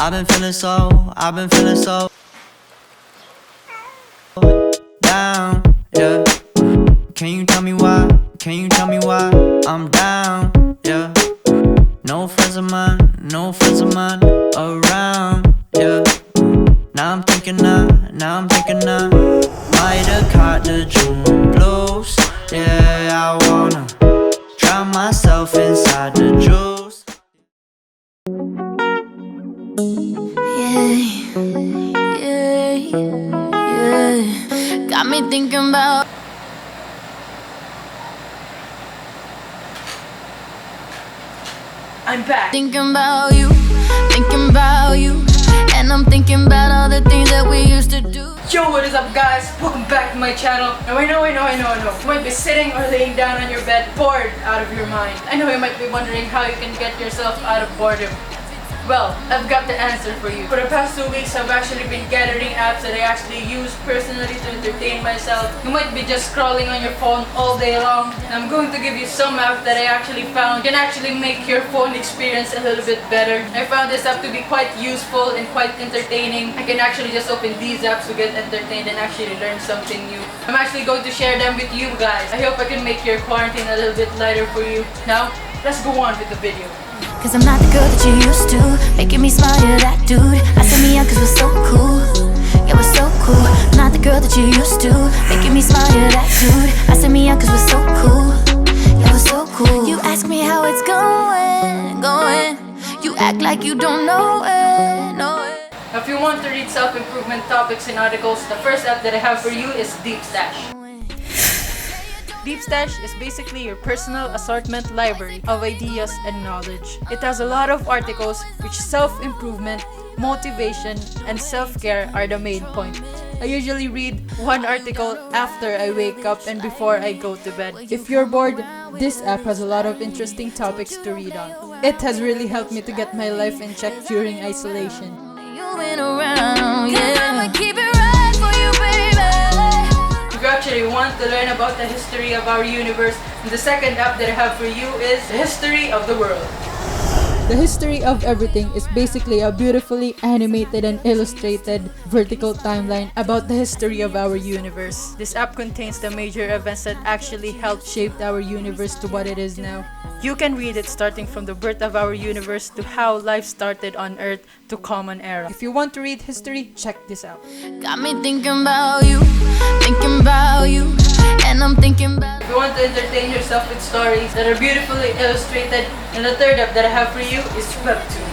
I've been feeling so down, yeah. Can you tell me why? Can you tell me why I'm down, yeah. No friends of mine around, yeah. Now I'm thinking I might have caught the June blues. Yeah, I wanna drown myself inside the juice. Yeah. Got me thinking about. I'm back. Thinking about you, and I'm thinking about all the things that we used to do. Yo, what is up guys? Welcome back to my channel. Now I know. You might be sitting or laying down on your bed bored out of your mind. I know you might be wondering how you can get yourself out of boredom. Well, I've got the answer for you. For the past 2 weeks, I've actually been gathering apps that I actually use personally to entertain myself. You might be just scrolling on your phone all day long. And I'm going to give you some apps that I actually found can actually make your phone experience a little bit better. I found this app to be quite useful and quite entertaining. I can actually just open these apps to get entertained and actually learn something new. I'm actually going to share them with you guys. I hope I can make your quarantine a little bit lighter for you. Now, let's go on with the video. Cause I'm not the girl that you used to, making me smile, you're that dude. I set me up cause we're so cool, yeah we're so cool. Not the girl that you used to, making me smile, you're that dude. I set me up cause we're so cool, yeah we're so cool. You ask me how it's going. You act like you don't know it. Now, if you want to read self-improvement topics and articles, the first app that I have for you is Deep Stash. Deep Stash is basically your personal assortment library of ideas and knowledge. It has a lot of articles which self-improvement, motivation, and self-care are the main point. I usually read one article after I wake up and before I go to bed. If you're bored, this app has a lot of interesting topics to read on. It has really helped me to get my life in check during isolation. If you actually want to learn about the history of our universe, the second app that I have for you is the History of the World. The History of Everything is basically a beautifully animated and illustrated vertical timeline about the history of our universe. This app contains the major events that actually helped shape our universe to what it is now. You can read it starting from the birth of our universe to how life started on Earth to Common Era. If you want to read history, check this out. Got me thinking about you, and I'm thinking about. If you want to entertain yourself with stories that are beautifully illustrated, and the third app that I have for you is Webtoons.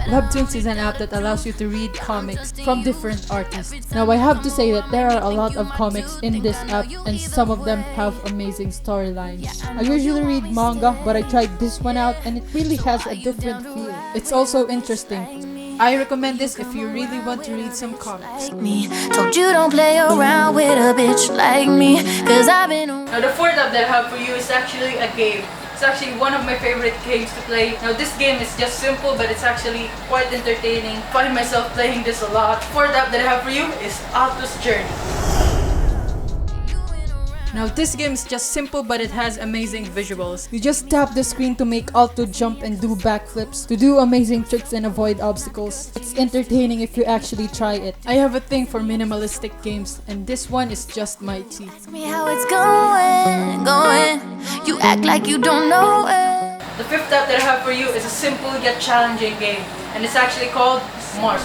Webtoons is an app that allows you to read comics from different artists. Now I have to say that there are a lot of comics in this app and some of them have amazing storylines. I usually read manga, but I tried this one out and it really has a different feel. It's also interesting. I recommend this if you really want to read some comics. Told you don't play around with a bitch like me, cause I've been. Now the fourth app that I have for you is actually a game. It's actually one of my favorite games to play. Now this game is just simple but it's actually quite entertaining. I find myself playing this a lot. Fourth app that I have for you is Uptons Journey. Now this game is just simple but it has amazing visuals. You just tap the screen to make auto jump and do backflips, to do amazing tricks and avoid obstacles. It's entertaining if you actually try it. I have a thing for minimalistic games and this one is just my tea. Ask me how it's going. You act like you don't know it. The fifth app that I have for you is a simple yet challenging game and it's actually called Mars.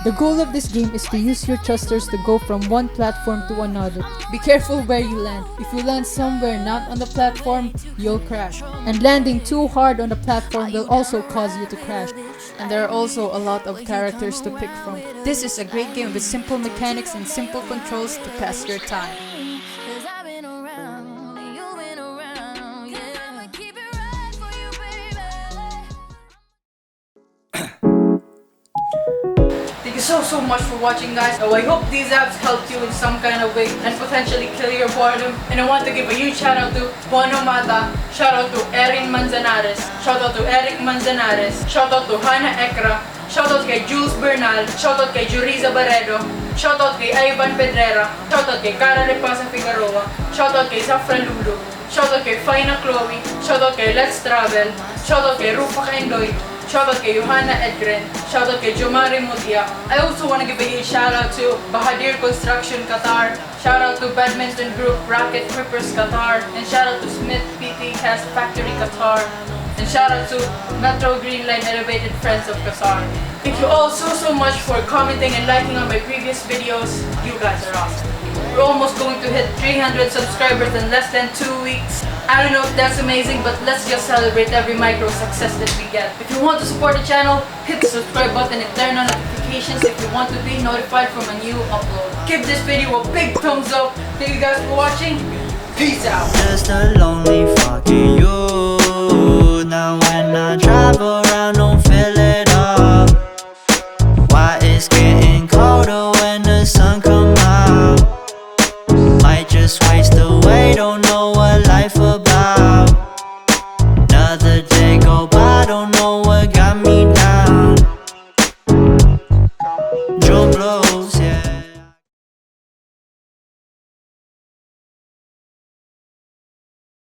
The goal of this game is to use your thrusters to go from one platform to another. Be careful where you land. If you land somewhere not on the platform, you'll crash. And landing too hard on the platform will also cause you to crash. And there are also a lot of characters to pick from. This is a great game with simple mechanics and simple controls to pass your time. Thank you so much for watching guys. Now I hope these apps helped you in some kind of way and potentially kill your boredom. And I want to give a huge shout out to Bono Mata, shout out to Erin Manzanares, shout out to Eric Manzanares, shout out to Hannah Ekra, Shoutout kay Jules Bernal. Shoutout kay Juriza Barredo. Shoutout kay Ivan Pedrera. Shoutout kay Cara Repasa Figueroa. Shoutout kay Zafra Lulu. Shoutout kay Faina Chloe. Shoutout kay Let's Travel. Shoutout kay Rufa Kaindoy. Shoutout kay Johanna Edgren. Shoutout kay Jomari Mutia. I also want to give a huge shoutout to Bahadir Construction Qatar. Shoutout to Badminton Group Racket Crippers Qatar. And shoutout to Smith PT Cast Factory Qatar. And shoutout to Metro Green Line Elevated Friends of Qatar. Thank you all so much for commenting and liking on my previous videos. You guys are awesome. We're almost going to hit 300 subscribers in less than 2 weeks. I don't know if that's amazing, but let's just celebrate every micro success that we get. If you want to support the channel, hit the subscribe button and turn on notifications if you want to be notified from a new upload. Give this video a big thumbs up. Thank you guys for watching. Peace out. Just a lonely fucking you. Now when I drive around, don't feel it up. Why it's getting colder when the sun come out? Might just waste away, don't know what life about. Another day go by, don't know what got me down. Joe Blow.